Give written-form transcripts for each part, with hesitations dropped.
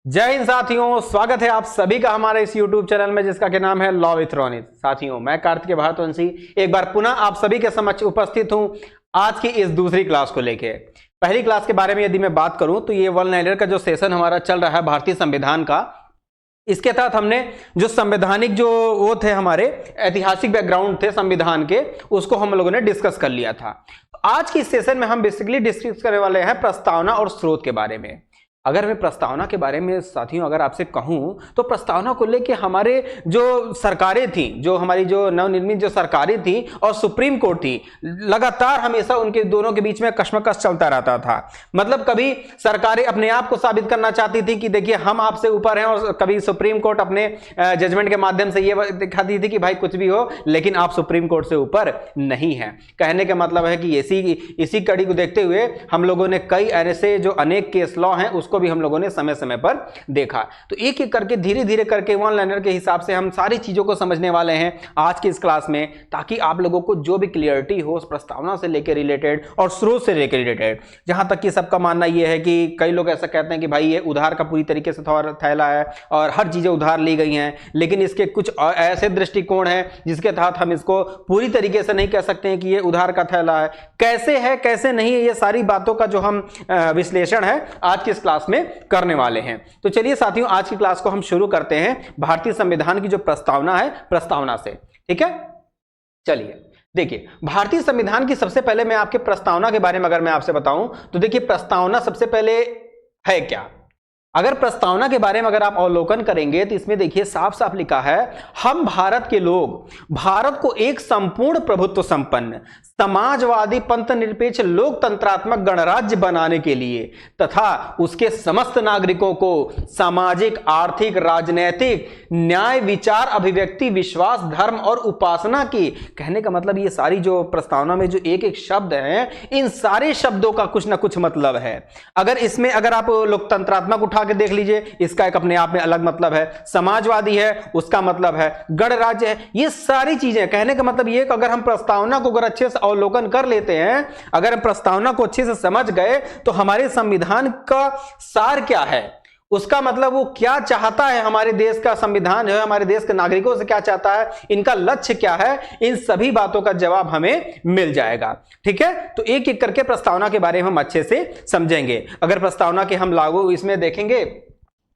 जय हिंद साथियों, स्वागत है आप सभी का हमारे इस YouTube चैनल में जिसका के नाम है लॉ विथ रोनित। साथियों, मैं कार्तिकेय भारतवंशी एक बार पुनः आप सभी के समक्ष उपस्थित हूं आज की इस दूसरी क्लास को लेके। पहली क्लास के बारे में यदि मैं बात करूं तो ये वन लाइनर का जो सेशन हमारा चल रहा है भारतीय संविधान का, इसके तहत हमने जो संवैधानिक जो वो थे हमारे ऐतिहासिक बैकग्राउंड थे संविधान के, उसको हम लोगों ने डिस्कस कर लिया था। आज की सेशन में हम बेसिकली डिस्कस करने वाले हैं प्रस्तावना और स्रोत के बारे में। अगर मैं प्रस्तावना के बारे में साथियों अगर आपसे कहूं तो प्रस्तावना को लेके हमारे जो सरकारें थी, जो हमारी जो नवनिर्मित जो सरकारें थी और सुप्रीम कोर्ट थी, लगातार हमेशा उनके दोनों के बीच में कशमकश चलता रहता था। मतलब कभी सरकारें अपने आप को साबित करना चाहती थी कि देखिए हम आपसे ऊपर हैं, और कभी सुप्रीम कोर्ट अपने जजमेंट के माध्यम से ये दिखाती थी कि भाई कुछ भी हो लेकिन आप सुप्रीम कोर्ट से ऊपर नहीं है। कहने का मतलब है कि इसी कड़ी को देखते हुए हम लोगों ने कई ऐसे जो अनेक केस लॉ हैं को भी हम लोगों ने समय समय पर देखा। तो एक एक करके धीरे धीरे करके वन लाइनर के हिसाब से हम सारी चीजों को समझने वाले हैं आज की इस क्लास में, ताकि आप लोगों को जो भी क्लियरिटी हो उस प्रस्तावना से लेकर रिलेटेड और स्रोत से लेकर रिलेटेड। जहां तक कि सबका मानना यह है कि कई लोग ऐसा कहते हैं कि भाई ये उधार का पूरी तरीके से थैला है और हर चीजें उधार ली गई हैं, लेकिन इसके कुछ ऐसे दृष्टिकोण हैं जिसके तहत हम इसको पूरी तरीके से नहीं कह सकते हैं कि ये उधार का थैला है। कैसे नहीं है, ये सारी बातों का जो हम विश्लेषण है आज की इस क्लास में करने वाले हैं। तो चलिए साथियों, आज की क्लास को हम शुरू करते हैं भारतीय संविधान की जो प्रस्तावना है, प्रस्तावना से। ठीक है, चलिए देखिए, भारतीय संविधान की सबसे पहले मैं आपके प्रस्तावना के बारे में अगर मैं आपसे बताऊं तो देखिए प्रस्तावना सबसे पहले है क्या। अगर प्रस्तावना के बारे में अगर आप अवलोकन करेंगे तो इसमें देखिए साफ साफ लिखा है, हम भारत के लोग भारत को एक संपूर्ण प्रभुत्व संपन्न समाजवादी पंथ निरपेक्ष लोकतंत्रात्मक गणराज्य बनाने के लिए तथा उसके समस्त नागरिकों को सामाजिक, आर्थिक, राजनैतिक, न्याय, विचार, अभिव्यक्ति, विश्वास, धर्म और उपासना की, कहने का मतलब ये सारी जो प्रस्तावना में जो एक एक शब्द है, इन सारे शब्दों का कुछ ना कुछ मतलब है। अगर इसमें अगर आप लोकतंत्रात्मक उठा के देख लीजिए, इसका एक अपने आप में अलग मतलब है। समाजवादी है, उसका मतलब है गणराज्य है। ये सारी चीजें कहने का मतलब ये कि अगर हम प्रस्तावना को अगर अच्छे से अवलोकन कर लेते हैं, अगर हम प्रस्तावना को अच्छे से समझ गए तो हमारे संविधान का सार क्या है, उसका मतलब वो क्या चाहता है, हमारे देश का संविधान जो है हमारे देश के नागरिकों से क्या चाहता है, इनका लक्ष्य क्या है, इन सभी बातों का जवाब हमें मिल जाएगा। ठीक है, तो एक एक करके प्रस्तावना के बारे में हम अच्छे से समझेंगे। अगर प्रस्तावना के हम लागू इसमें देखेंगे,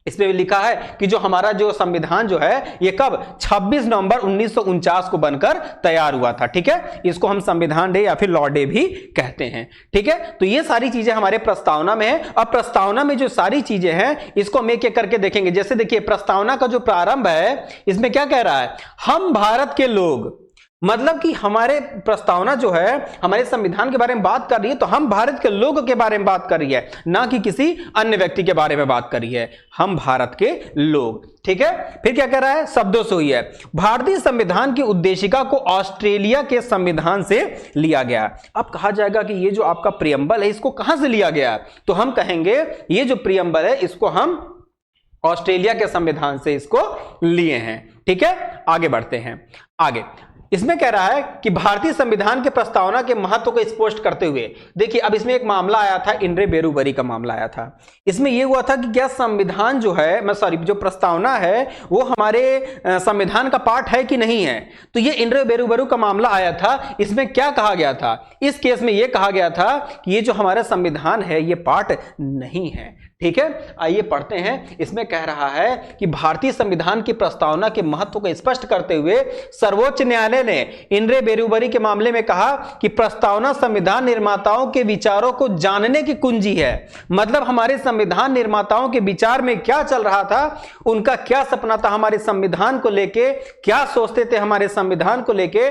इसमें लिखा है कि जो हमारा जो संविधान जो है ये कब 26 नवंबर 1949 को बनकर तैयार हुआ था। ठीक है, इसको हम संविधान डे या फिर लॉ डे भी कहते हैं। ठीक है, तो ये सारी चीजें हमारे प्रस्तावना में है। अब प्रस्तावना में जो सारी चीजें हैं इसको हम एक एक करके देखेंगे। जैसे देखिए प्रस्तावना का जो प्रारंभ है इसमें क्या कह रहा है, हम भारत के लोग, मतलब कि हमारे प्रस्तावना जो है हमारे संविधान के बारे में बात कर रही है तो हम भारत के लोगों के बारे में बात कर रही है, ना कि किसी अन्य व्यक्ति के बारे में बात कर रही है। हम भारत के लोग। ठीक है, फिर क्या कह रहा है, शब्दों से हुई है, भारतीय संविधान की उद्देशिका को ऑस्ट्रेलिया के संविधान से लिया गया। अब कहा जाएगा कि ये जो आपका प्रियम्बल है इसको कहां से लिया गया, तो हम कहेंगे ये जो प्रियम्बल है इसको हम ऑस्ट्रेलिया के संविधान से इसको लिए हैं। ठीक है, आगे बढ़ते हैं। आगे इसमें कह रहा है कि भारतीय संविधान के प्रस्तावना के महत्व को स्पष्ट करते हुए, देखिए अब इसमें एक मामला आया था, इंद्रे बेरुबरी का मामला आया था। इसमें यह हुआ था कि क्या संविधान जो है जो प्रस्तावना है वो हमारे संविधान का पार्ट है कि नहीं है। तो ये इंद्रे बेरुबरू का मामला आया था। इसमें क्या कहा गया था, इस केस में यह कहा गया था कि ये जो हमारा संविधान है ये पार्ट नहीं है। ठीक है, आइए पढ़ते हैं। इसमें कह रहा है कि भारतीय संविधान की प्रस्तावना के महत्व को स्पष्ट करते हुए सर्वोच्च न्यायालय ने इंद्रे बेरुबरी के मामले में कहा कि प्रस्तावना संविधान निर्माताओं के विचारों को जानने की कुंजी है। मतलब हमारे संविधान निर्माताओं के विचार में क्या चल रहा था, उनका क्या सपना था हमारे संविधान को लेके, क्या सोचते थे हमारे संविधान को लेके,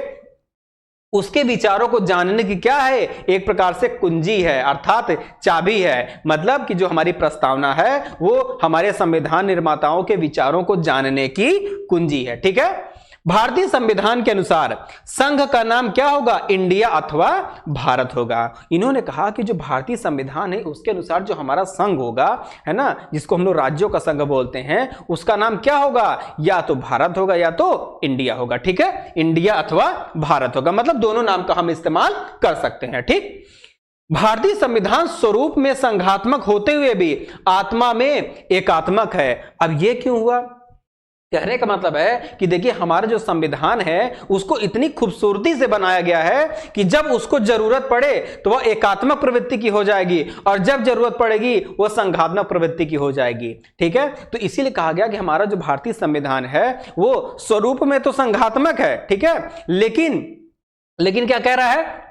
उसके विचारों को जानने की क्या है, एक प्रकार से कुंजी है, अर्थात चाबी है। मतलब कि जो हमारी प्रस्तावना है वो हमारे संविधान निर्माताओं के विचारों को जानने की कुंजी है। ठीक है, भारतीय संविधान के अनुसार संघ का नाम क्या होगा, इंडिया अथवा भारत होगा। इन्होंने कहा कि जो भारतीय संविधान है उसके अनुसार जो हमारा संघ होगा, है ना, जिसको हम लोग राज्यों का संघ बोलते हैं, उसका नाम क्या होगा, या तो भारत होगा या तो इंडिया होगा। ठीक है, इंडिया अथवा भारत होगा, मतलब दोनों नाम का हम इस्तेमाल कर सकते हैं। ठीक, भारतीय संविधान स्वरूप में संघात्मक होते हुए भी आत्मा में एकात्मक है। अब यह क्यों हुआ? कहने का मतलब है कि देखिए हमारा जो संविधान है उसको इतनी खूबसूरती से बनाया गया है कि जब उसको जरूरत पड़े तो वह एकात्मक प्रवृत्ति की हो जाएगी और जब जरूरत पड़ेगी वह संघात्मक प्रवृत्ति की हो जाएगी। ठीक है, तो इसीलिए कहा गया कि हमारा जो भारतीय संविधान है वो स्वरूप में तो संघात्मक है, ठीक है, लेकिन क्या कह रहा है?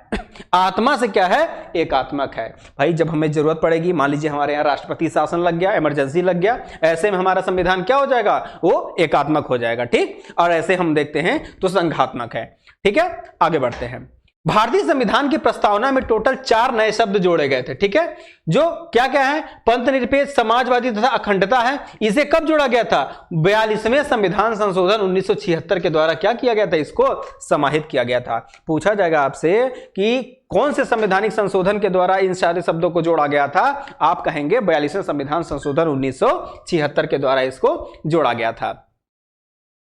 आत्मा से क्या है? एकात्मक है। भाई जब हमें जरूरत पड़ेगी, मान लीजिए हमारे यहां राष्ट्रपति शासन लग गया, इमरजेंसी लग गया, ऐसे में हमारा संविधान क्या हो जाएगा? वो एकात्मक हो जाएगा। ठीक, और ऐसे हम देखते हैं तो संघात्मक है। ठीक है, आगे बढ़ते हैं। भारतीय संविधान की प्रस्तावना में टोटल 4 नए शब्द जोड़े गए थे। ठीक है, जो क्या क्या है? पंथ निरपेक्ष, समाजवादी तथा अखंडता है। इसे कब जोड़ा गया था? 42वें संविधान संशोधन 1976 के द्वारा क्या किया गया था? इसको समाहित किया गया था। पूछा जाएगा आपसे कि कौन से संवैधानिक संशोधन के द्वारा इन सारे शब्दों को जोड़ा गया था? आप कहेंगे 42वें संविधान संशोधन 1976 के द्वारा इसको जोड़ा गया था।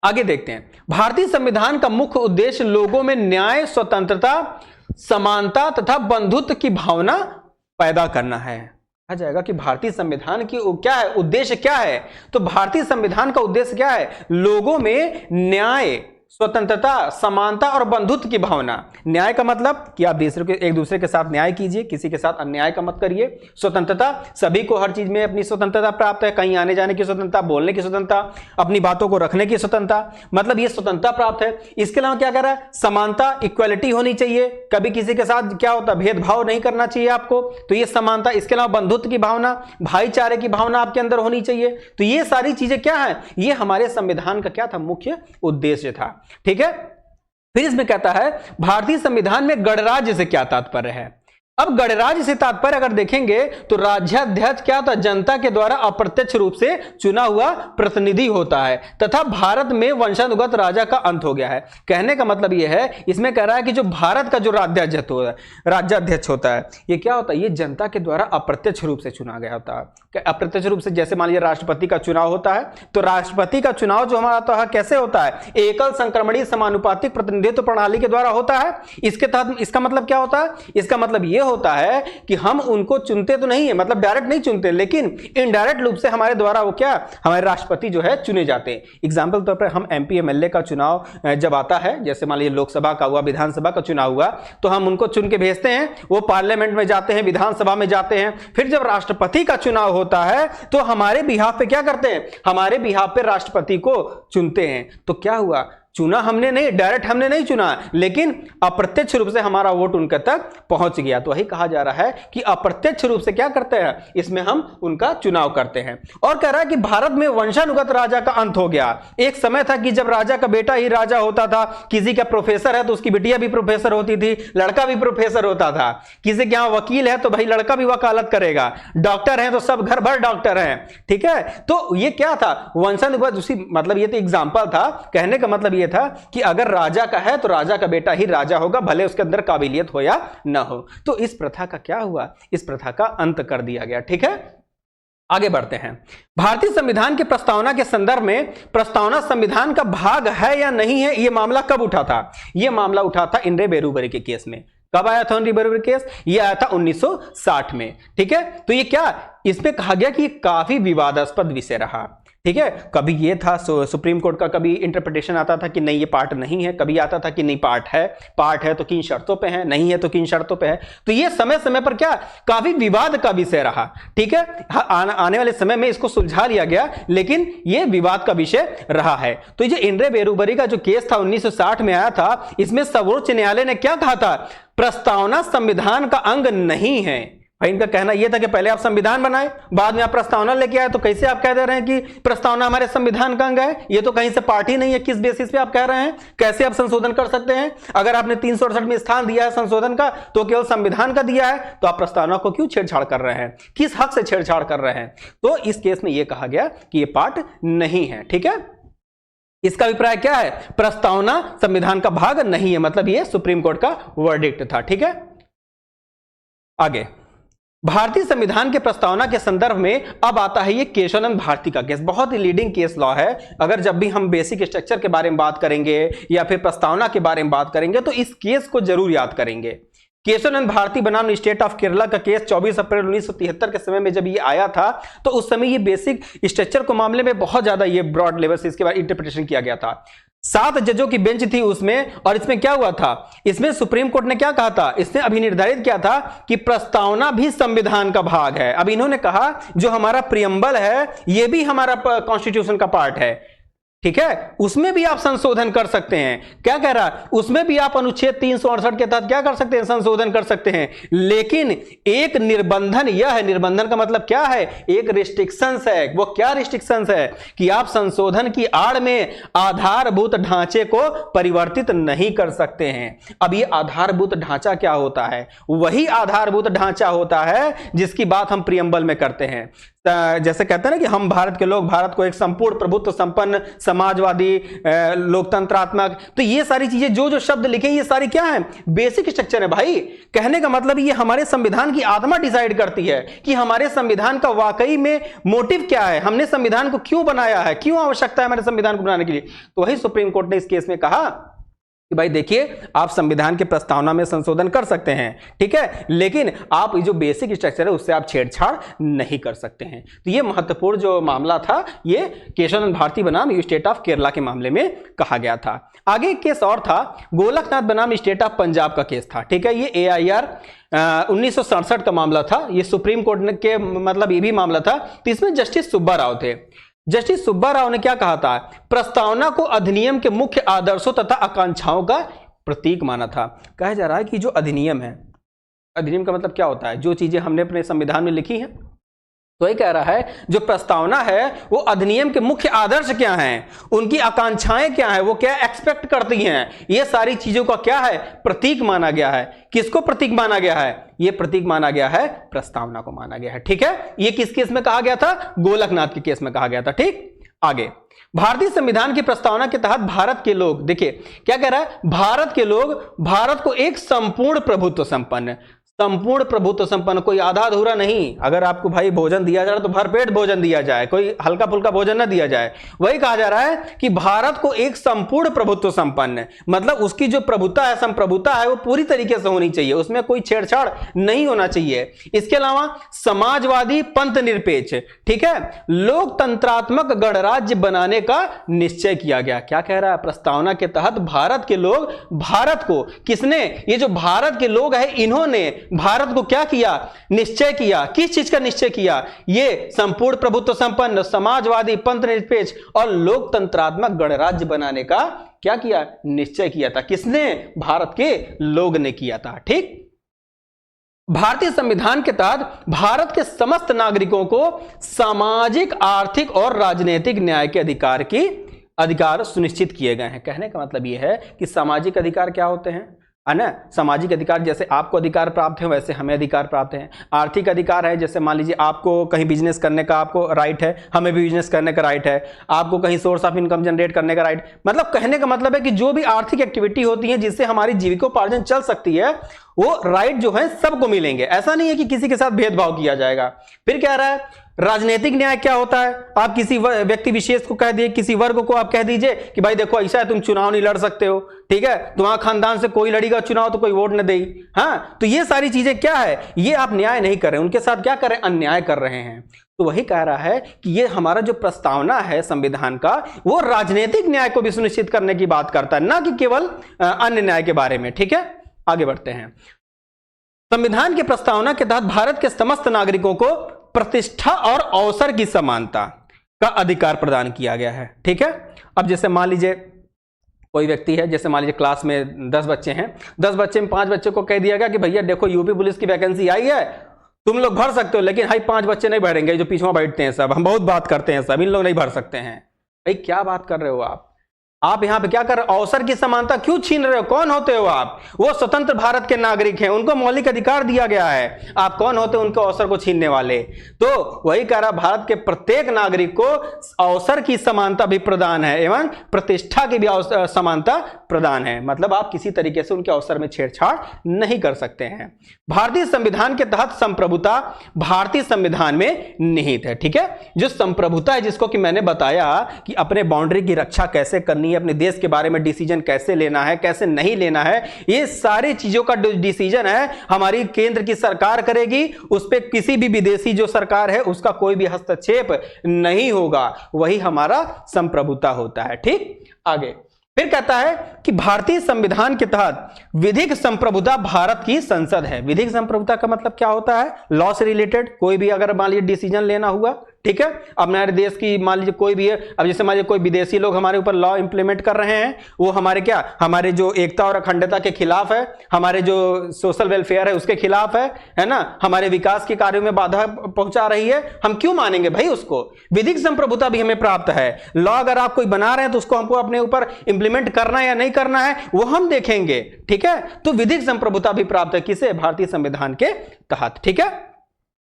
आगे देखते हैं। भारतीय संविधान का मुख्य उद्देश्य लोगों में न्याय, स्वतंत्रता, समानता तथा बंधुत्व की भावना पैदा करना है। कहा जाएगा कि भारतीय संविधान की क्या है? उद्देश्य क्या है? तो भारतीय संविधान का उद्देश्य क्या है? लोगों में न्याय, स्वतंत्रता, समानता और बंधुत्व की भावना। न्याय का मतलब कि आप एक दूसरे के साथ न्याय कीजिए, किसी के साथ अन्याय का मत करिए। स्वतंत्रता, सभी को हर चीज में अपनी स्वतंत्रता प्राप्त है, कहीं आने जाने की स्वतंत्रता, बोलने की स्वतंत्रता, अपनी बातों को रखने की स्वतंत्रता, मतलब ये स्वतंत्रता प्राप्त है। इसके अलावा क्या कह रहा है? समानता, इक्वालिटी होनी चाहिए, कभी किसी के साथ क्या होता है? भेदभाव नहीं करना चाहिए आपको, तो ये समानता। इसके अलावा बंधुत्व की भावना, भाईचारे की भावना आपके अंदर होनी चाहिए। तो ये सारी चीजें क्या है? ये हमारे संविधान का क्या था? मुख्य उद्देश्य था। ठीक है, फिर इसमें कहता है भारतीय संविधान में गणराज्य से क्या तात्पर्य है? अब गणराज्य से तात्पर्य अगर देखेंगे तो राज्याध्यक्ष क्या होता है? जनता के द्वारा अप्रत्यक्ष रूप से चुना हुआ प्रतिनिधि होता है तथा भारत में वंशानुगत राजा का अंत हो गया है। कहने का मतलब यह है, इसमें कह रहा है कि जो भारत का जो राज्याध्यक्ष होता है ये क्या होता है? ये जनता के द्वारा अप्रत्यक्ष रूप से चुना गया होता है। अप्रत्यक्ष रूप से जैसे मान लीजिए राष्ट्रपति का चुनाव होता है, तो राष्ट्रपति का चुनाव जो हमारा होता है कैसे होता है? एकल संक्रमणीय समानुपातिक प्रतिनिधित्व प्रणाली के द्वारा होता है। इसके तहत इसका मतलब क्या होता है? इसका मतलब यह होता है कि हम उनको चुनते तो नहीं है, मतलब डायरेक्ट नहीं चुनते, लेकिन इनडायरेक्ट रूप से हमारे द्वारा वो क्या, हमारे राष्ट्रपति जो है चुने जाते हैं। एग्जांपल तौर पर हम एमपी एमएलए का चुनाव जब आता है, जैसे मान लीजिए लोकसभा का हुआ, विधानसभा का चुनाव हुआ, तो हम उनको चुन के भेजते हैं, वो पार्लियामेंट में जाते हैं, विधानसभा में जाते हैं। फिर जब राष्ट्रपति का चुनाव होता है तो हमारे बिहाफ पे क्या करते हैं? हमारे बिहाफ पे राष्ट्रपति को चुनते हैं। तो क्या हुआ? चुना हमने नहीं, डायरेक्ट हमने नहीं चुना, लेकिन अप्रत्यक्ष रूप से हमारा वोट उनके तक पहुंच गया। तो वही कहा जा रहा है कि अप्रत्यक्ष रूप से क्या करते हैं? इसमें हम उनका चुनाव करते हैं। और कह रहा है कि भारत में वंशानुगत राजा का अंत हो गया। एक समय था कि जब राजा का बेटा ही राजा होता था, किसी का प्रोफेसर है तो उसकी बिटिया भी प्रोफेसर होती थी, लड़का भी प्रोफेसर होता था, किसी के यहां वकील है तो भाई लड़का भी वकालत करेगा, डॉक्टर है तो सब घर भर डॉक्टर हैं। ठीक है, तो ये क्या था? वंशानुगत, उसी मतलब ये तो एग्जाम्पल था। कहने का मतलब ये था कि अगर राजा का है तो राजा का बेटा ही राजा होगा, भले उसके अंदर काबिलियत हो या ना हो। तो इस प्रथा का क्या हुआ? इस प्रथा का अंत कर दिया गया। ठीक है, आगे बढ़ते हैं। भारतीय संविधान के प्रस्तावना के संदर्भ में प्रस्तावना संविधान का भाग है या नहीं है, यह मामला कब उठा था? यह मामला उठा था इंद्रे बेरूबरी के केस में। कब आया था इंद्रे बेरूबरी केस? यह आया था 1960 में। ठीक है, तो ये क्या, इसमें कहा गया कि काफी विवादास्पद विषय रहा। ठीक है, कभी ये था सुप्रीम कोर्ट का कभी इंटरप्रिटेशन आता था कि नहीं ये पार्ट नहीं है, कभी आता था कि नहीं पार्ट है तो किन शर्तों पे है, नहीं है तो किन शर्तों पे है। तो ये समय समय पर क्या काफी विवाद का विषय रहा। ठीक है, आने वाले समय में इसको सुलझा लिया गया, लेकिन ये विवाद का विषय रहा है। तो ये इंद्रे बेरूबरी का जो केस था 1960 में आया था, इसमें सर्वोच्च न्यायालय ने क्या कहा था? प्रस्तावना संविधान का अंग नहीं है। भाई इनका कहना यह था कि पहले आप संविधान बनाए, बाद में आप प्रस्तावना लेके आए, तो कैसे आप कह दे रहे हैं कि प्रस्तावना हमारे संविधान का अंग है? ये तो कहीं से पार्ट ही नहीं है। किस बेसिस पे आप कह रहे हैं? कैसे आप संशोधन कर सकते हैं? अगर आपने 368 में स्थान दिया है संशोधन का, तो केवल संविधान का दिया है, तो आप प्रस्तावना को क्यों छेड़छाड़ कर रहे हैं? किस हक से छेड़छाड़ कर रहे हैं? तो इस केस में यह कहा गया कि यह पार्ट नहीं है। ठीक है, इसका अभिप्राय क्या है? प्रस्तावना संविधान का भाग नहीं है, मतलब यह सुप्रीम कोर्ट का वर्डिक्ट था। ठीक है, आगे भारतीय संविधान के प्रस्तावना के संदर्भ में अब आता है ये केशवानंद भारती का केस। बहुत ही लीडिंग केस लॉ है। अगर जब भी हम बेसिक स्ट्रक्चर के बारे में बात करेंगे या फिर प्रस्तावना के बारे में बात करेंगे तो इस केस को जरूर याद करेंगे। केशवानंद भारती बनाम स्टेट ऑफ केरला का केस 24 अप्रैल 1973 के समय में जब ये आया था, तो उस समय ये बेसिक स्ट्रक्चर को मामले में बहुत ज्यादा ये ब्रॉड लेवल से इसके बाद इंटरप्रिटेशन किया गया था। 7 जजों की बेंच थी उसमें, और इसमें क्या हुआ था, इसमें सुप्रीम कोर्ट ने क्या कहा था, इसने अभी निर्धारित किया था कि प्रस्तावना भी संविधान का भाग है। अब इन्होंने कहा जो हमारा प्रियम्बल है ये भी हमारा कॉन्स्टिट्यूशन का पार्ट है, ठीक है, उसमें भी आप संशोधन कर सकते हैं। क्या कह रहा है, उसमें भी आप अनुच्छेद 368 के तहत क्या कर सकते हैं, संशोधन कर सकते हैं। लेकिन एक निर्बंधन यह है, निर्बंधन का मतलब क्या है, एक रिस्ट्रिक्शंस है। वो क्या रिस्ट्रिक्शंस है कि आप संशोधन की आड़ में आधारभूत ढांचे को परिवर्तित नहीं कर सकते हैं। अब ये आधारभूत ढांचा क्या होता है, वही आधारभूत ढांचा होता है जिसकी बात हम प्रियम्बल में करते हैं। जैसे कहते हैं ना कि हम भारत के लोग भारत को एक संपूर्ण प्रभुत्व संपन्न समाजवादी लोकतंत्रात्मक, तो ये सारी चीजें जो जो शब्द लिखे ये सारी क्या है, बेसिक स्ट्रक्चर है भाई। कहने का मतलब ये हमारे संविधान की आत्मा डिसाइड करती है कि हमारे संविधान का वाकई में मोटिव क्या है, हमने संविधान को क्यों बनाया है, क्यों आवश्यकता है हमारे संविधान को बनाने के लिए। तो वही सुप्रीम कोर्ट ने इस केस में कहा कि भाई देखिए आप संविधान की प्रस्तावना में संशोधन कर सकते हैं, ठीक है, लेकिन आप जो बेसिक स्ट्रक्चर है उससे आप छेड़छाड़ नहीं कर सकते हैं। तो ये महत्वपूर्ण जो मामला था ये केशवानंद भारती बनाम स्टेट ऑफ केरला के मामले में कहा गया था। आगे एक केस और था, गोलकनाथ बनाम स्टेट ऑफ पंजाब का केस था, ठीक है, ये AIR 1967 का मामला था। ये सुप्रीम कोर्ट के मतलब ये भी मामला था। तो इसमें जस्टिस सुब्बा राव थे। जस्टिस सुब्बा राव ने क्या कहा था, प्रस्तावना को अधिनियम के मुख्य आदर्शों तथा आकांक्षाओं का प्रतीक माना था। कहा जा रहा है कि जो अधिनियम है, अधिनियम का मतलब क्या होता है, जो चीजें हमने अपने संविधान में लिखी हैं, तो ये कह रहा है जो प्रस्तावना है वो अधिनियम के मुख्य आदर्श क्या हैं, उनकी आकांक्षाएं क्या हैं, वो क्या एक्सपेक्ट करती हैं, ये सारी चीजों का क्या है, प्रतीक माना गया है। किसको प्रतीक माना गया है, ये प्रतीक माना गया है प्रस्तावना को माना गया है, ठीक है। ये किस केस में कहा गया था, गोलकनाथ के केस में कहा गया था, ठीक। आगे भारतीय संविधान की प्रस्तावना के तहत भारत के लोग, देखिए क्या कह रहा है, भारत के लोग भारत को एक संपूर्ण प्रभुत्व संपन्न, संपूर्ण प्रभुत्व संपन्न, कोई आधा अधूरा नहीं। अगर आपको भाई भोजन दिया जा रहा है तो भरपेट भोजन दिया जाए, कोई हल्का फुल्का भोजन ना दिया जाए। वही कहा जा रहा है कि भारत को एक संपूर्ण प्रभुत्व संपन्न, मतलब उसकी जो प्रभुता है, संप्रभुता है, वो पूरी तरीके से होनी चाहिए, उसमें कोई छेड़छाड़ नहीं होना चाहिए। इसके अलावा समाजवादी पंथ निरपेक्ष, ठीक है, लोकतंत्रात्मक गणराज्य बनाने का निश्चय किया गया। क्या कह रहा है, प्रस्तावना के तहत भारत के लोग, भारत को किसने, ये जो भारत के लोग हैं इन्होंने भारत को क्या किया, निश्चय किया। किस चीज का निश्चय किया, ये संपूर्ण प्रभुत्व संपन्न समाजवादी पंथ निरपेक्ष और लोकतंत्रात्मक गणराज्य बनाने का क्या किया, निश्चय किया था। किसने, भारत के लोग ने किया था, ठीक। भारतीय संविधान के तहत भारत के समस्त नागरिकों को सामाजिक, आर्थिक और राजनीतिक न्याय के अधिकार सुनिश्चित किए गए हैं। कहने का मतलब यह है कि सामाजिक अधिकार क्या होते हैं, है ना, सामाजिक अधिकार जैसे आपको अधिकार प्राप्त है वैसे हमें अधिकार प्राप्त है। आर्थिक अधिकार है, जैसे मान लीजिए आपको कहीं बिजनेस करने का आपको राइट है, हमें भी बिजनेस करने का राइट है। आपको कहीं सोर्स ऑफ इनकम जनरेट करने का राइट, मतलब कहने का मतलब है कि जो भी आर्थिक एक्टिविटी होती है जिससे हमारी जीविकोपार्जन चल सकती है, वो राइट जो है सबको मिलेंगे। ऐसा नहीं है कि किसी के साथ भेदभाव किया जाएगा। फिर कह रहा है राजनीतिक न्याय क्या होता है, आप किसी व्यक्ति विशेष को कह दिए, किसी वर्ग को आप कह दीजिए कि भाई देखो ऐसा है, तुम चुनाव नहीं लड़ सकते हो, ठीक है, तुम्हारा खानदान से कोई लड़ेगा चुनाव तो कोई वोट न दे। हाँ, तो ये सारी चीजें क्या है, ये आप न्याय नहीं कर रहे, उनके साथ क्या कर रहे हैं, अन्याय कर रहे हैं। तो वही कह रहा है कि ये हमारा जो प्रस्तावना है संविधान का, वो राजनीतिक न्याय को भी सुनिश्चित करने की बात करता है, ना कि केवल अन्य न्याय के बारे में, ठीक है। आगे बढ़ते हैं। संविधान की प्रस्तावना के तहत भारत के समस्त नागरिकों को प्रतिष्ठा और अवसर की समानता का अधिकार प्रदान किया गया है, ठीक है। अब जैसे मान लीजिए कोई व्यक्ति है, जैसे मान लीजिए क्लास में 10 बच्चे हैं, 10 बच्चे में 5 बच्चे को कह दिया गया कि भैया देखो यूपी पुलिस की वैकेंसी आई है, तुम लोग भर सकते हो, लेकिन भाई 5 बच्चे नहीं भरेंगे, जो पीछे बैठते हैं सब, हम बहुत बात करते हैं सब, इन लोग नहीं भर सकते हैं। भाई क्या बात कर रहे हो आप यहां पे क्या कर रहे हो, अवसर की समानता क्यों छीन रहे हो, कौन होते हो आप, वो स्वतंत्र भारत के नागरिक हैं, उनको मौलिक अधिकार दिया गया है, आप कौन होते हो उनके अवसर को छीनने वाले। तो वही कह रहा, भारत के प्रत्येक नागरिक को अवसर की समानता भी प्रदान है एवं प्रतिष्ठा की भी समानता प्रदान है, मतलब आप किसी तरीके से उनके अवसर में छेड़छाड़ नहीं कर सकते हैं। भारतीय संविधान के तहत संप्रभुता भारतीय संविधान में निहित है, ठीक है। जो संप्रभुता है, जिसको कि मैंने बताया कि अपने बाउंड्री की रक्षा कैसे करनी करनी है, अपने देश के बारे में डिसीजन कैसे लेना है, कैसे नहीं लेना है, ये सारी चीजों का डिसीजन है हमारी केंद्र की सरकार करेगी। उस पर किसी भी विदेशी जो सरकार है उसका कोई भी हस्तक्षेप नहीं होगा, वही हमारा संप्रभुता होता है। ठीक, आगे फिर कहता है कि भारतीय संविधान के तहत विधिक संप्रभुता भारत की संसद है। विधिक संप्रभुता का मतलब क्या होता है? लॉ से रिलेटेड कोई भी अगर मान लीजिए डिसीजन लेना हुआ, ठीक है, अब हमारे देश की मान लीजिए कोई भी है, अब जैसे मान लीजिए कोई विदेशी लोग हमारे ऊपर लॉ इंप्लीमेंट कर रहे हैं, वो हमारे क्या, हमारे जो एकता और अखंडता के खिलाफ है, हमारे जो सोशल वेलफेयर है उसके खिलाफ है ना, हमारे विकास के कार्यों में बाधा पहुंचा रही है, हम क्यों मानेंगे भाई उसको? विधिक संप्रभुता भी हमें प्राप्त है। लॉ अगर आप कोई बना रहे हैं तो उसको हमको अपने ऊपर इंप्लीमेंट करना है या नहीं करना है वो हम देखेंगे, ठीक है। तो विधिक संप्रभुता भी प्राप्त है किसे? भारतीय संविधान के तहत, ठीक है।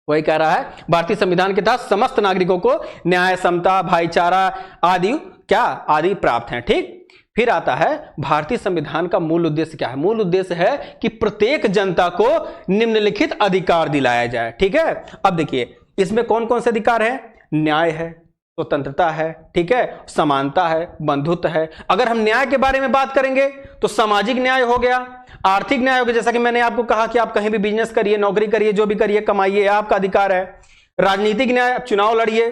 वही कह रहा है भारतीय संविधान के तहत समस्त नागरिकों को न्याय, समता, भाईचारा आदि क्या आदि प्राप्त हैं। ठीक, फिर आता है भारतीय संविधान का मूल उद्देश्य क्या है? मूल उद्देश्य है कि प्रत्येक जनता को निम्नलिखित अधिकार दिलाया जाए, ठीक है। अब देखिए इसमें कौन कौन से अधिकार है? न्याय है, स्वतंत्रता है, ठीक है, समानता है, बंधुत्व है। अगर हम न्याय के बारे में बात करेंगे तो सामाजिक न्याय हो गया, आर्थिक न्याय हो गया, जैसा कि मैंने आपको कहा कि आप कहीं भी बिजनेस करिए, नौकरी करिए, जो भी करिए, कमाइए, आपका अधिकार है। राजनीतिक न्याय, चुनाव लड़िए,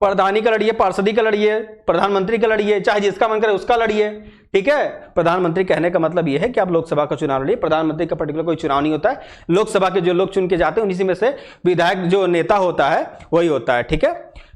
प्रधानी का लड़िए, पार्षदी का लड़िए, प्रधानमंत्री का लड़िए, चाहे जिसका मन करे उसका लड़िए, ठीक है। प्रधानमंत्री कहने का मतलब यह है कि आप लोकसभा का चुनाव लड़िए, प्रधानमंत्री का पर्टिकुलर कोई चुनाव नहीं होता है, लोकसभा के जो लोग चुन के जाते हैं उन्हीं में से विधायक जो नेता होता है वही होता है, ठीक है,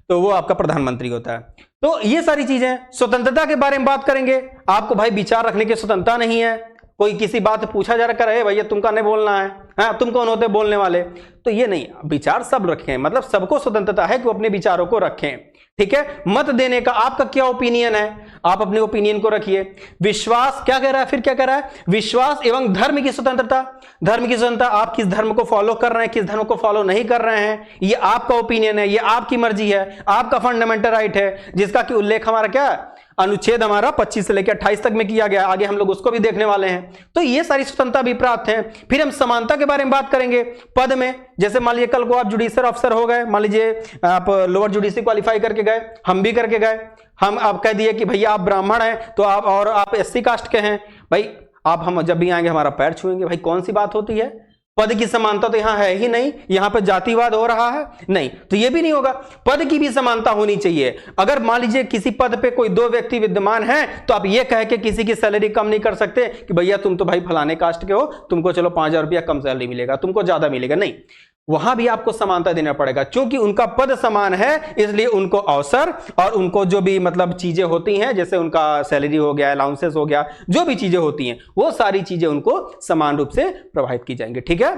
तो वो आपका प्रधानमंत्री होता है। तो ये सारी चीजें। स्वतंत्रता के बारे में बात करेंगे, आपको भाई विचार रखने की स्वतंत्रता नहीं है, कोई किसी बात पूछा जा रहा है भैया तुमका नहीं बोलना है, हाँ तुम कौन होते बोलने वाले, तो ये नहीं, विचार सब रखें, मतलब सबको स्वतंत्रता है कि वो अपने विचारों को रखें, ठीक है। मत देने का आपका क्या ओपिनियन है, आप अपने ओपिनियन को रखिए। विश्वास क्या कह रहा है, फिर क्या कह रहा है? विश्वास एवं धर्म की स्वतंत्रता। धर्म की स्वतंत्रता, आप किस धर्म को फॉलो कर रहे हैं, किस धर्म को फॉलो नहीं कर रहे हैं, ये आपका ओपिनियन है, ये आपकी मर्जी है, आपका फंडामेंटल राइट है, जिसका कि उल्लेख हमारा क्या है, अनुच्छेद हमारा 25 से लेकर 28 तक में किया गया। आगे हम लोग उसको भी देखने वाले हैं। तो ये सारी स्वतंत्रता भी प्राप्त है। फिर हम समानता के बारे में बात करेंगे पद में, जैसे मान लीजिए कल को आप जुडिशियल ऑफिसर हो गए, मान लीजिए आप लोअर जुडिशरी क्वालिफाई करके गए, हम भी करके गए, हम आप कह दिए कि भैया आप ब्राह्मण हैं तो आप, और आप एससी कास्ट के हैं, भाई आप हम जब भी आएंगे हमारा पैर छुएंगे, भाई कौन सी बात होती है? पद की समानता तो यहां है ही नहीं, यहां पर जातिवाद हो रहा है, नहीं, तो यह भी नहीं होगा। पद की भी समानता होनी चाहिए। अगर मान लीजिए किसी पद पे कोई दो व्यक्ति विद्यमान हैं तो आप ये कह के किसी की सैलरी कम नहीं कर सकते कि भैया तुम तो भाई फलाने कास्ट के हो, तुमको चलो 5,000 रुपया कम सैलरी मिलेगा, तुमको ज्यादा मिलेगा, नहीं, वहां भी आपको समानता देना पड़ेगा। क्योंकि उनका पद समान है इसलिए उनको अवसर और उनको जो भी मतलब चीजें होती हैं, जैसे उनका सैलरी हो गया, अलाउंसेस हो गया, जो भी चीजें होती हैं वो सारी चीजें उनको समान रूप से प्रभावित की जाएंगी, ठीक है।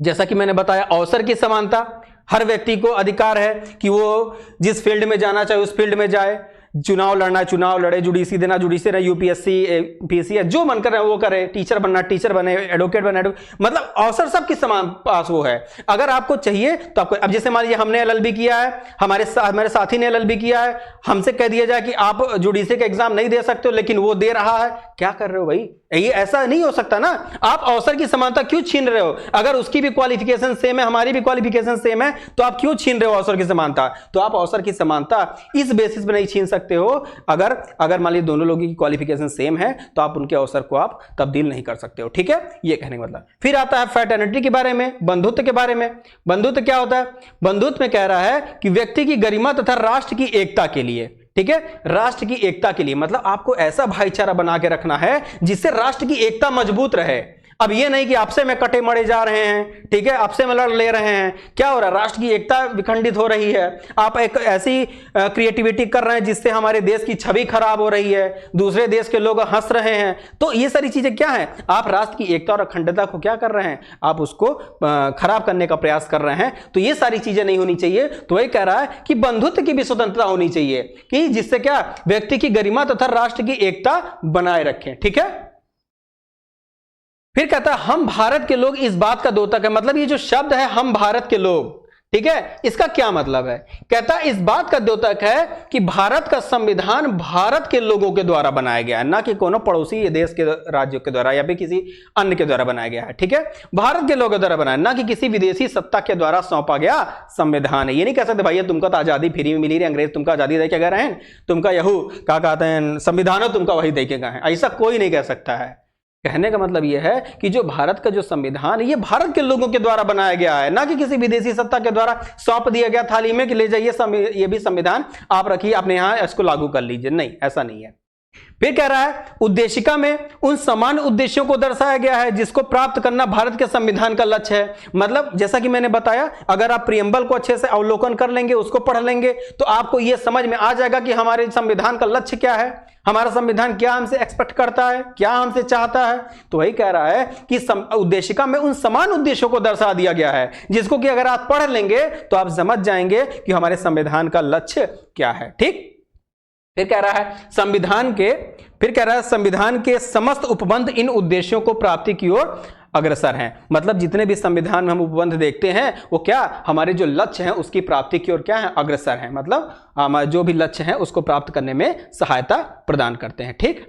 जैसा कि मैंने बताया अवसर की समानता, हर व्यक्ति को अधिकार है कि वो जिस फील्ड में जाना चाहे उस फील्ड में जाए, चुनाव लड़ना चुनाव लड़े, जुडिशरी देना जुडिशरी रहे, यूपीएससी पीएससी जो मन कर रहे हैं वो करे, टीचर बनना टीचर बने, एडवोकेट बने मतलब अवसर सबके समान पास वो है। अगर आपको चाहिए तो आपको, अब जैसे मान लीजिए हमने एलएलबी किया है, हमारे साथी ने एलएलबी किया है, हमसे कह दिया जाए कि आप जुडिशरी का एग्जाम नहीं दे सकते हो लेकिन वो दे रहा है, क्या कर रहे हो भाई? ये ऐसा नहीं हो सकता ना। आप अवसर की समानता क्यों छीन रहे हो? अगर उसकी भी क्वालिफिकेशन सेम है, हमारी भी क्वालिफिकेशन सेम है, तो आप क्यों छीन रहे हो अवसर की समानता? तो आप अवसर की समानता इस बेसिस पे नहीं छीन सकते हो। अगर मान लीजिए दोनों लोगों की क्वालिफिकेशन सेम है तो आप उनके अवसर को आप तब्दील नहीं कर सकते हो, ठीक है, ये कहने का मतलब। फिर आता है फ्रेटर्निटी के बारे में, बंधुत्व के बारे में। बंधुत्व क्या होता है? बंधुत्व में कह रहा है कि व्यक्ति की गरिमा तथा राष्ट्र की एकता के लिए, ठीक है, राष्ट्र की एकता के लिए, मतलब आपको ऐसा भाईचारा बना के रखना है जिससे राष्ट्र की एकता मजबूत रहे। अब ये नहीं कि आपसे में कटे मरे जा रहे हैं, ठीक है, आपसे में लड़ ले रहे हैं, क्या हो रहा है? राष्ट्र की एकता विखंडित हो रही है। आप एक ऐसी क्रिएटिविटी कर रहे हैं जिससे हमारे देश की छवि खराब हो रही है, दूसरे देश के लोग हंस रहे हैं। तो ये सारी चीजें क्या है? आप राष्ट्र की एकता और अखंडता को क्या कर रहे हैं? आप उसको खराब करने का प्रयास कर रहे हैं। तो ये सारी चीजें नहीं होनी चाहिए। तो वही कह रहा है कि बंधुत्व की भी स्वतंत्रता होनी चाहिए कि जिससे क्या व्यक्ति की गरिमा तथा राष्ट्र की एकता बनाए रखें, ठीक है। फिर कहता है हम भारत के लोग इस बात का द्योतक है, मतलब ये जो शब्द है हम भारत के लोग, ठीक है, इसका क्या मतलब है? कहता इस बात का द्योतक है कि भारत का संविधान भारत के लोगों के द्वारा बनाया गया है, ना कि कोनो पड़ोसी देश के राज्यों के द्वारा या फिर किसी अन्य के द्वारा बनाया गया है। ठीक है, भारत के लोगों के द्वारा बनाया, ना कि किसी विदेशी सत्ता के द्वारा सौंपा गया संविधान है। ये नहीं कह सकते भैया तुमको तो आजादी फ्री में मिली रही, अंग्रेज तुमको आजादी दे के गए हैं, तुमका यहू क्या कहते हैं संविधान तुमका वही दे के गए हैं, ऐसा कोई नहीं कह सकता है। कहने का मतलब यह है कि जो भारत का जो संविधान है ये भारत के लोगों के द्वारा बनाया गया है, ना कि किसी विदेशी सत्ता के द्वारा सौंप दिया गया थाली में कि ले जाइए ये भी संविधान आप रखिए अपने यहां इसको लागू कर लीजिए। नहीं, ऐसा नहीं है। फिर कह रहा है उद्देशिका में उन समान उद्देश्यों को दर्शाया गया है जिसको प्राप्त करना भारत के संविधान का लक्ष्य है। मतलब जैसा कि मैंने बताया, अगर आप प्रियम्बल को अच्छे से अवलोकन कर लेंगे, उसको पढ़ लेंगे, तो आपको यह समझ में आ जाएगा कि हमारे संविधान का लक्ष्य क्या है, हमारा संविधान क्या हमसे एक्सपेक्ट करता है, क्या हमसे चाहता है। तो वही कह रहा है कि उद्देशिका में उन समान उद्देश्यों को दर्शा दिया गया है जिसको कि अगर आप पढ़ लेंगे तो आप समझ जाएंगे कि हमारे संविधान का लक्ष्य क्या है। ठीक, फिर कह रहा है संविधान के समस्त उपबंध इन उद्देश्यों को प्राप्ति की ओर अग्रसर हैं। मतलब जितने भी संविधान में हम उपबंध देखते हैं वो क्या हमारे जो लक्ष्य हैं उसकी प्राप्ति की ओर क्या है, अग्रसर हैं। मतलब हमारे जो भी लक्ष्य हैं उसको प्राप्त करने में सहायता प्रदान करते हैं। ठीक,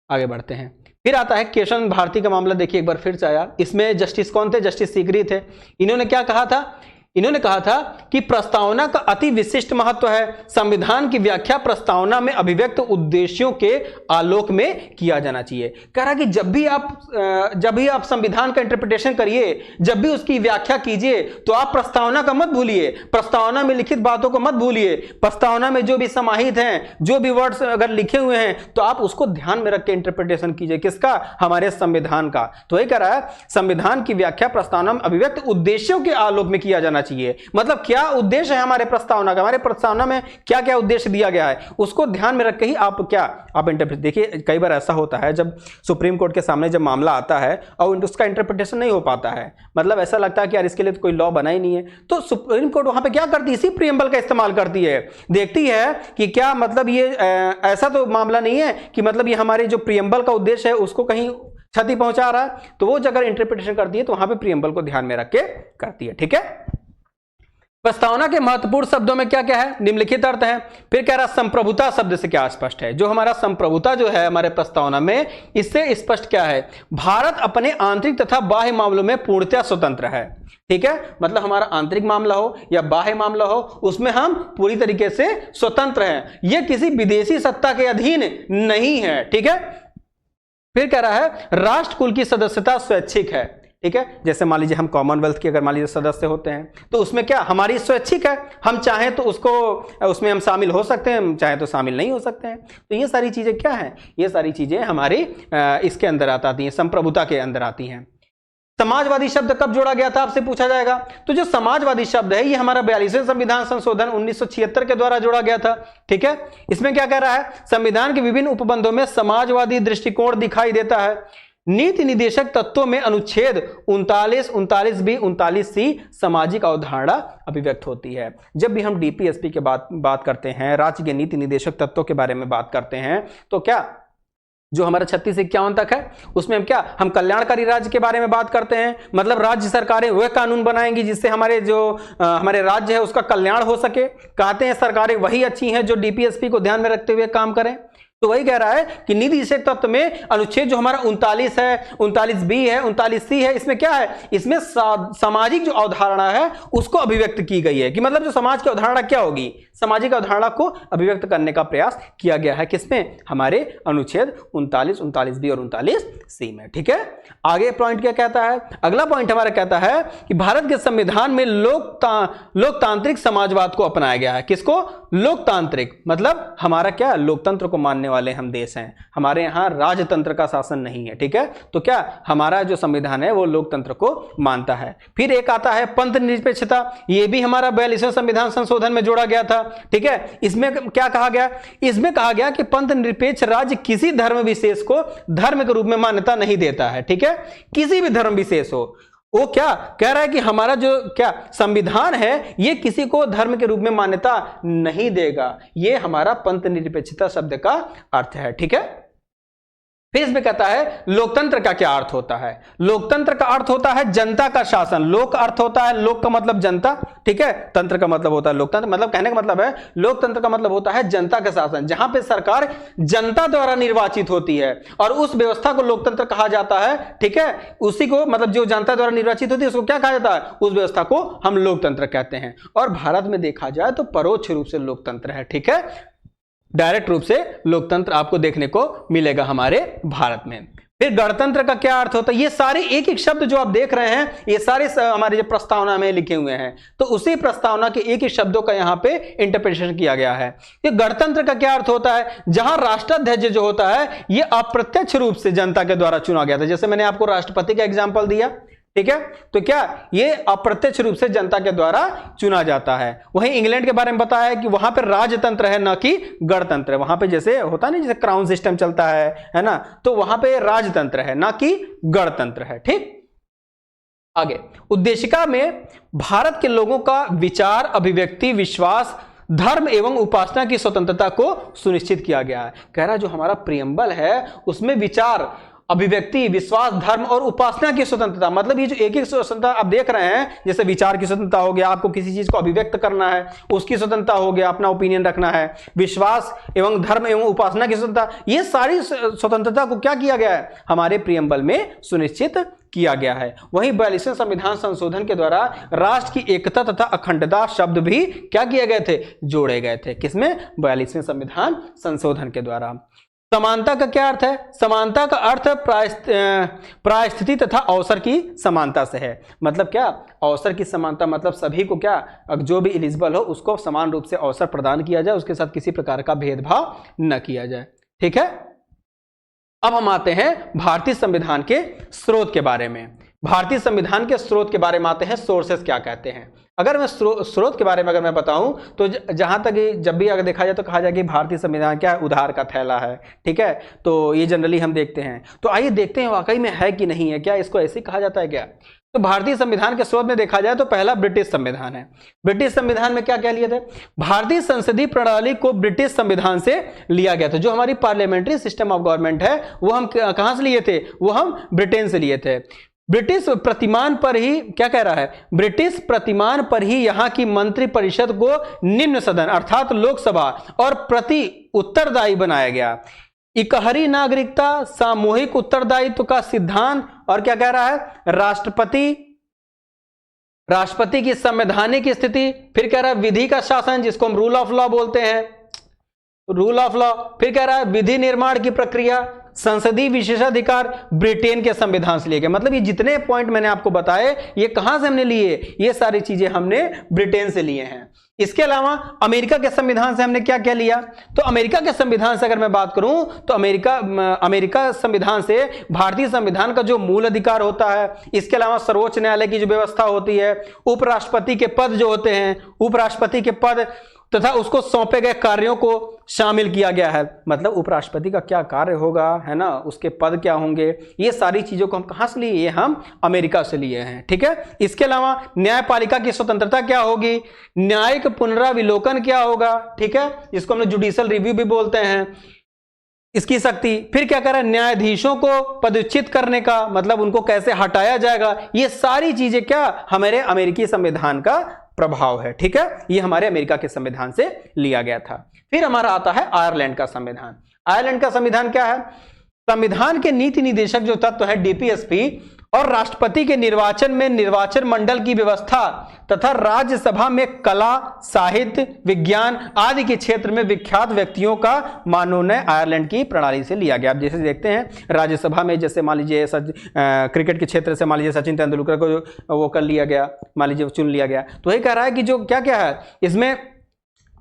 आगे बढ़ते हैं। फिर आता है केशव भारती का मामला। देखिए एक बार फिर से आया। इसमें जस्टिस कौन थे? जस्टिस सीकरी थे। इन्होंने क्या कहा था? इन्होंने कहा था कि प्रस्तावना का अति विशिष्ट महत्व है, संविधान की व्याख्या प्रस्तावना में अभिव्यक्त उद्देश्यों के आलोक में किया जाना चाहिए। कह रहा कि जब भी आप संविधान का इंटरप्रिटेशन करिए, जब भी उसकी व्याख्या कीजिए, तो आप प्रस्तावना का मत भूलिए, प्रस्तावना में लिखित बातों को मत भूलिए। प्रस्तावना में जो भी समाहित हैं, जो भी वर्ड्स अगर लिखे हुए हैं, तो आप उसको ध्यान में रख के इंटरप्रिटेशन कीजिए। किसका? हमारे संविधान का। तो यही कह रहा है संविधान की व्याख्या प्रस्तावना में अभिव्यक्त उद्देश्यों के आलोक में किया जाना चाहिए। मतलब क्या उद्देश्य है हमारे प्रस्तावना का, हमारे प्रस्तावना में क्या क्या उद्देश्य दिया गया है, उसको ध्यान में रख के ही आप इंटरप्रेट। देखिए कई बार ऐसा होता है जब सुप्रीम कोर्ट के सामने जब मामला आता है और उसका इंटरप्रिटेशन नहीं हो पाता है, मतलब ऐसा लगता है कि यार इसके लिए तो कोई लॉ बना ही नहीं है, तो सुप्रीम कोर्ट वहां पे क्या करती है? इसी प्रीएम्बल का इस्तेमाल करती है, देखती है कि क्या मतलब ये ऐसा तो मामला नहीं है कि मतलब ये हमारे जो प्रीएम्बल का उद्देश्य है उसको कहीं क्षति पहुंचा रहा है, तो वो अगर इंटरप्रिटेशन करती है तो वहां पे प्रीएम्बल को ध्यान में रख के करती है। ठीक है, प्रस्तावना के महत्वपूर्ण शब्दों में क्या क्या है? निम्नलिखित अर्थ है। फिर कह रहा संप्रभुता शब्द से क्या स्पष्ट है? जो हमारा संप्रभुता जो है हमारे प्रस्तावना में, इससे स्पष्ट क्या है? भारत अपने आंतरिक तथा बाह्य मामलों में पूर्णतः स्वतंत्र है। ठीक है, मतलब हमारा आंतरिक मामला हो या बाह्य मामला हो, उसमें हम पूरी तरीके से स्वतंत्र हैं, यह किसी विदेशी सत्ता के अधीन नहीं है। ठीक है, फिर कह रहा है राष्ट्रकुल की सदस्यता स्वैच्छिक है। ठीक है, जैसे मान लीजिए हम कॉमनवेल्थ के अगर मान लीजिए सदस्य होते हैं तो उसमें क्या हमारी स्वैच्छिक है, हम चाहें तो उसमें हम शामिल हो सकते हैं, चाहे तो शामिल नहीं हो सकते हैं। तो ये सारी चीजें क्या हैं? ये सारी चीजें हमारी इसके अंदर आती हैं, संप्रभुता के अंदर आती हैं। समाजवादी शब्द कब जोड़ा गया था आपसे पूछा जाएगा। तो जो समाजवादी शब्द है ये हमारा 42वें संविधान संशोधन 1976 के द्वारा जोड़ा गया था। ठीक है, इसमें क्या कह रहा है? संविधान के विभिन्न उपबंधों में समाजवादी दृष्टिकोण दिखाई देता है। नीति निदेशक तत्वों में अनुच्छेद 39, 39B, 39C सामाजिक अवधारणा अभिव्यक्त होती है। जब भी हम डीपीएसपी के बात करते हैं, राज्य के नीति निदेशक तत्वों के बारे में बात करते हैं, तो क्या जो हमारा 36 से 51 तक है उसमें हम कल्याणकारी राज्य के बारे में बात करते हैं। मतलब राज्य सरकारें वह कानून बनाएंगी जिससे हमारे राज्य है उसका कल्याण हो सके। कहते हैं सरकारें वही अच्छी हैं जो डीपीएसपी को ध्यान में रखते हुए काम करें। तो वही कह रहा है कि नीति निदेशक तत्व में अनुच्छेद जो हमारा 39 है, 39B है, 39C है, इसमें क्या है? इसमें सामाजिक जो अवधारणा है उसको अभिव्यक्त की गई है कि मतलब जो समाज की अवधारणा क्या होगी, सामाजिक अवधारणा को अभिव्यक्त करने का प्रयास किया गया है। किसमें? हमारे अनुच्छेद 39, 39B और 39C में। ठीक है, आगे पॉइंट क्या कहता है? अगला पॉइंट हमारा कहता है कि भारत के संविधान में लोकतांत्रिक समाजवाद को अपनाया गया है। किसको? लोकतांत्रिक, मतलब हमारा क्या? लोकतंत्र को मानने वाले हम देश हैं, हमारे यहां राजतंत्र का शासन नहीं है। ठीक है, तो क्या हमारा जो संविधान है वो लोकतंत्र को मानता है। फिर एक आता है पंथ निरपेक्षता, ये भी हमारा 42वें संविधान संशोधन में जोड़ा गया था। ठीक है, इसमें क्या कहा गया? इसमें कहा गया कि पंथ निरपेक्ष राज्य किसी धर्म विशेष को धर्म के रूप में मान्यता नहीं देता है। ठीक है, किसी भी धर्म विशेष हो, वो क्या कह रहा है कि हमारा जो क्या संविधान है ये किसी को धर्म के रूप में मान्यता नहीं देगा। ये हमारा पंथ निरपेक्षता शब्द का अर्थ है। ठीक है, फिर इसमें कहता है लोकतंत्र का क्या अर्थ होता है। लोकतंत्र का अर्थ होता है जनता का शासन। लोक अर्थ होता है, लोक का मतलब जनता, ठीक है, तंत्र का मतलब होता है लोकतंत्र, मतलब कहने का मतलब है लोकतंत्र का मतलब होता है जनता का शासन, जहां पे सरकार जनता द्वारा निर्वाचित होती है और उस व्यवस्था को लोकतंत्र कहा जाता है, ठीक है। उसी को मतलब जो जनता द्वारा निर्वाचित होती है उसको क्या कहा जाता है, उस व्यवस्था को हम लोकतंत्र कहते हैं। और भारत में देखा जाए तो परोक्ष रूप से लोकतंत्र है, ठीक है, डायरेक्ट रूप से लोकतंत्र आपको देखने को मिलेगा हमारे भारत में। फिर गणतंत्र का क्या अर्थ होता है, ये सारे एक एक शब्द जो आप देख रहे हैं ये सारे हमारे जो प्रस्तावना में लिखे हुए हैं, तो उसी प्रस्तावना के एक एक शब्दों का यहाँ पे इंटरप्रिटेशन किया गया है। ये गणतंत्र का क्या अर्थ होता है, जहां राष्ट्राध्यक्ष जो होता है ये अप्रत्यक्ष रूप से जनता के द्वारा चुना गया था। जैसे मैंने आपको राष्ट्रपति का एग्जाम्पल दिया, ठीक है, तो क्या ये अप्रत्यक्ष रूप से जनता के द्वारा चुना जाता है। वहीं इंग्लैंड के बारे में बताया कि वहां पर राजतंत्र है ना कि गणतंत्र है। वहां पे जैसे होता है ना, जैसे क्राउन सिस्टम चलता है ना, तो वहां पे राजतंत्र है ना कि गणतंत्र है, ठीक। आगे उद्देशिका में भारत के लोगों का विचार, अभिव्यक्ति, विश्वास, धर्म एवं उपासना की स्वतंत्रता को सुनिश्चित किया गया है। कह रहा जो हमारा प्रियम्बल है उसमें विचार, अभिव्यक्ति, विश्वास, धर्म और उपासना की स्वतंत्रता, मतलब ये जो एक एक स्वतंत्रता आप देख रहे हैं, जैसे विचार की स्वतंत्रता हो गया, आपको किसी चीज को अभिव्यक्त करना है उसकी स्वतंत्रता हो गया, अपना ओपिनियन रखना है, विश्वास एवं धर्म एवं उपासना की स्वतंत्रता, ये सारी स्वतंत्रता को क्या किया गया है, हमारे प्रियम्बल में सुनिश्चित किया गया है। वहीं 42वें संविधान संशोधन के द्वारा राष्ट्र की एकता तथा अखंडता शब्द भी क्या किए गए थे, जोड़े गए थे। किसमें, 42वें संविधान संशोधन के द्वारा। समानता का क्या अर्थ है, समानता का अर्थ प्रायस्थिति तथा अवसर की समानता से है। मतलब क्या, अवसर की समानता मतलब सभी को क्या, जो भी एलिजिबल हो उसको समान रूप से अवसर प्रदान किया जाए, उसके साथ किसी प्रकार का भेदभाव न किया जाए, ठीक है। अब हम आते हैं भारतीय संविधान के स्रोत के बारे में। भारतीय संविधान के स्रोत के बारे में आते हैं, सोर्सेस क्या कहते हैं। अगर मैं स्रोत के बारे में अगर मैं बताऊं तो जहां तक जब भी अगर देखा जाए तो कहा जाए कि भारतीय संविधान क्या है, उधार का थैला है, ठीक है, तो ये जनरली हम देखते हैं। तो आइए देखते हैं वाकई में है कि नहीं है, क्या इसको ऐसे ही कहा जाता है क्या। तो भारतीय संविधान के स्रोत में देखा जाए तो पहला ब्रिटिश संविधान है। ब्रिटिश संविधान में क्या क्या लिए थे, भारतीय संसदीय प्रणाली को ब्रिटिश संविधान से लिया गया था। जो हमारी पार्लियामेंट्री सिस्टम ऑफ गवर्नमेंट है वो हम कहां से लिए थे, वो हम ब्रिटेन से लिए थे। ब्रिटिश प्रतिमान पर ही क्या कह रहा है, ब्रिटिश प्रतिमान पर ही यहां की मंत्रिपरिषद को निम्न सदन अर्थात लोकसभा और प्रति उत्तरदायी बनाया गया। इकहरी नागरिकता, सामूहिक उत्तरदायित्व का सिद्धांत, और क्या कह रहा है, राष्ट्रपति की संवैधानिक स्थिति, फिर कह रहा है विधि का शासन जिसको हम रूल ऑफ लॉ बोलते हैं, रूल ऑफ लॉ, फिर कह रहा है विधि निर्माण की प्रक्रिया, संसदीय विशेषाधिकार ब्रिटेन के संविधान से लिए गए। मतलब ये जितने पॉइंट मैंने आपको बताए ये कहां से हमने लिए, ये सारी चीजें हमने ब्रिटेन से लिए हैं। इसके अलावा अमेरिका के संविधान से हमने क्या क्या लिया, तो अमेरिका के संविधान से अगर मैं बात करूं तो अमेरिका संविधान से भारतीय संविधान का जो मूल अधिकार होता है, इसके अलावा सर्वोच्च न्यायालय की जो व्यवस्था होती है, उपराष्ट्रपति के पद जो होते हैं, उपराष्ट्रपति के पद तथा उसको सौंपे गए कार्यों को शामिल किया गया है। मतलब उपराष्ट्रपति का क्या कार्य होगा, है ना, उसके पद क्या होंगे, ये सारी चीजों को हम कहां से लिए, ये हम अमेरिका से लिए हैं, ठीक है। इसके अलावा न्यायपालिका की स्वतंत्रता क्या होगी, न्यायिक पुनराविलोकन क्या होगा, ठीक है, जिसको हम लोग जुडिशियल रिव्यू भी बोलते हैं, इसकी शक्ति। फिर क्या कर रहा है, न्यायाधीशों को पदच्युत करने का, मतलब उनको कैसे हटाया जाएगा, ये सारी चीजें क्या हमारे अमेरिकी संविधान का प्रभाव है, ठीक है, ये हमारे अमेरिका के संविधान से लिया गया था। फिर हमारा आता है आयरलैंड का संविधान। आयरलैंड का संविधान क्या है, संविधान के नीति निदेशक जो तत्व है डीपीएसपी और राष्ट्रपति के निर्वाचन में निर्वाचन मंडल की व्यवस्था तथा राज्यसभा में कला, साहित्य, विज्ञान आदि के क्षेत्र में विख्यात व्यक्तियों का मनोनयन आयरलैंड की प्रणाली से लिया गया। आप जैसे देखते हैं राज्यसभा में, जैसे मान लीजिए क्रिकेट के क्षेत्र से मान लीजिए सचिन तेंदुलकर को वो कर लिया गया, मान लीजिए चुन लिया गया। तो वही कह रहा है कि जो क्या क्या है इसमें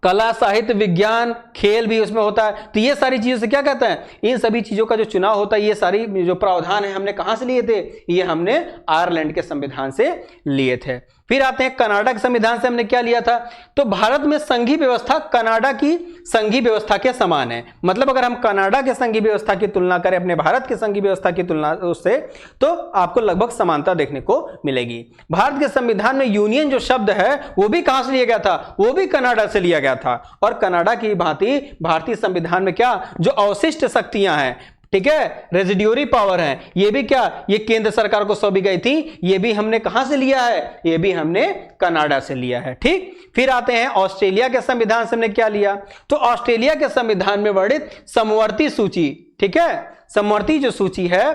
कला, साहित्य, विज्ञान, खेल भी उसमें होता है। तो ये सारी चीजों से क्या कहते हैं, इन सभी चीजों का जो चुनाव होता है, ये सारी जो प्रावधान है हमने कहां से लिए थे, ये हमने आयरलैंड के संविधान से लिए थे। फिर आते हैं कनाडा के संविधान से हमने क्या लिया था, तो भारत में संघीय व्यवस्था कनाडा की संघीय व्यवस्था के समान है। मतलब अगर हम कनाडा के संघीय व्यवस्था की तुलना करें अपने भारत के संघीय व्यवस्था की तुलना उससे, तो आपको लगभग समानता देखने को मिलेगी। भारत के संविधान में यूनियन जो शब्द है वो भी कहां से लिया गया था, वो भी कनाडा से लिया गया था। और कनाडा की भांति भारतीय संविधान में क्या जो अवशिष्ट शक्तियां हैं, ठीक है, रेजिड्यूरी पावर है, ये भी क्या, ये केंद्र सरकार को सौंपी गई थी, ये भी हमने कहां से लिया है, ये भी हमने कनाडा से लिया है। ठीक, फिर आते हैं ऑस्ट्रेलिया के संविधान से हमने क्या लिया, तो ऑस्ट्रेलिया के संविधान में वर्णित समवर्ती सूची, ठीक है, समवर्ती जो सूची है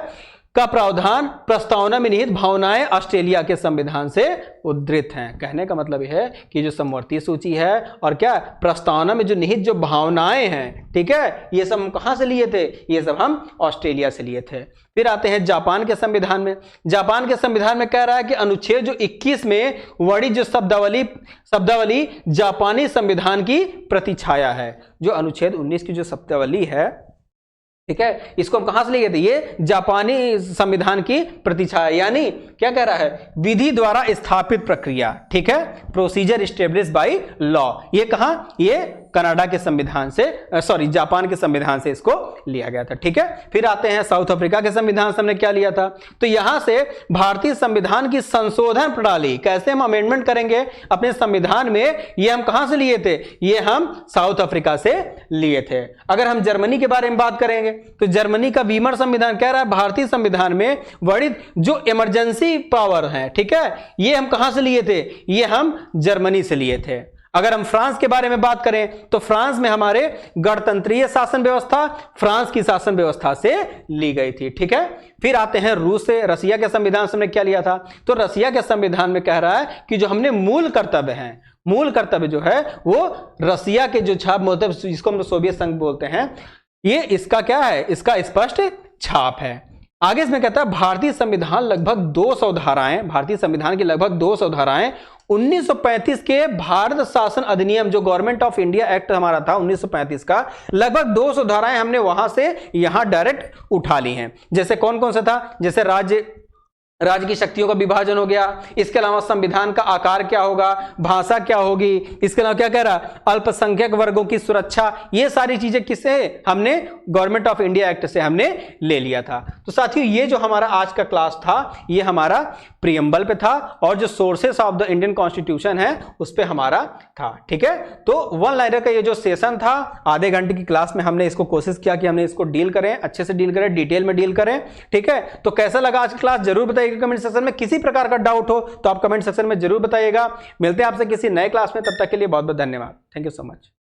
का प्रावधान प्रस्तावना में निहित भावनाएं ऑस्ट्रेलिया के संविधान से उद्धृत हैं। कहने का मतलब यह है कि जो समवर्ती सूची है और क्या प्रस्तावना में जो निहित जो भावनाएं हैं, ठीक है, ये सब हम कहां से लिए थे, ये सब हम ऑस्ट्रेलिया से लिए थे। फिर आते हैं जापान के संविधान में। जापान के संविधान में कह रहा है कि अनुच्छेद जो 21 में वर्णित जो शब्दावली जापानी संविधान की प्रतिछाया है। जो अनुच्छेद 19 की जो शब्दावली है, ठीक है, इसको हम कहां से लिए थे, ये जापानी संविधान की प्रतिछाया, यानी क्या कह रहा है, विधि द्वारा स्थापित प्रक्रिया, ठीक है, प्रोसीजर एस्टेब्लिश बाय लॉ। ये कहां, ये कनाडा के संविधान से, जापान के संविधान से इसको लिया गया था। ठीक है, फिर आते हैं साउथ अफ्रीका के संविधान से हमने क्या लिया था, तो यहां से भारतीय संविधान की संशोधन प्रणाली, कैसे हम अमेंडमेंट करेंगे अपने संविधान में, ये हम कहां से लिए थे, ये हम साउथ अफ्रीका से लिए थे। अगर हम जर्मनी के बारे में बात करेंगे तो जर्मनी का वीमर संविधान कह रहा है भारतीय संविधान में वर्णित जो इमरजेंसी पावर है, ठीक है, ये हम कहां से लिए थे, ये हम जर्मनी से लिए थे। अगर हम फ्रांस के बारे में बात करें तो फ्रांस में हमारे गणतंत्रीय शासन व्यवस्था फ्रांस की शासन व्यवस्था से ली गई थी। ठीक है, फिर आते हैं रूस से, रसिया के संविधान से हमने क्या लिया था, तो रसिया के संविधान में कह रहा है कि जो हमने मूल कर्तव्य हैं, मूल कर्तव्य जो है वो रसिया के जो छाप, मतलब जिसको हम सोवियत संघ बोलते हैं, ये इसका क्या है, इसका स्पष्ट छाप है। आगे इसमें कहता है भारतीय संविधान लगभग 200 धाराएं, भारतीय संविधान की लगभग 200 धाराएं 1935 के भारत शासन अधिनियम, जो गवर्नमेंट ऑफ इंडिया एक्ट हमारा था 1935 का, लगभग 200 धाराएं हमने वहां से यहां डायरेक्ट उठा ली हैं। जैसे कौन कौन सा था, जैसे राज्य की शक्तियों का विभाजन हो गया, इसके अलावा संविधान का आकार क्या होगा, भाषा क्या होगी, इसके अलावा क्या कह रहा, अल्पसंख्यक वर्गों की सुरक्षा, ये सारी चीजें किससे हमने गवर्नमेंट ऑफ इंडिया एक्ट से हमने ले लिया था। तो साथियों ये जो हमारा आज का क्लास था, ये हमारा प्रीएम्बल पे था और जो sources of the Indian constitution है उस पे हमारा था। ठीक है, तो वन लाइनर का ये जो सेशन था, आधे घंटे की क्लास में हमने इसको कोशिश किया कि हमने इसको डील करें, अच्छे से डील करें, डिटेल में डील करें। ठीक है, तो कैसा लगा आज की क्लास जरूर बताइए कमेंट सेक्शन में। किसी प्रकार का डाउट हो तो आप कमेंट सेक्शन में जरूर बताइएगा। मिलते हैं आपसे किसी नए क्लास में, तब तक के लिए बहुत बहुत धन्यवाद। Thank you so much.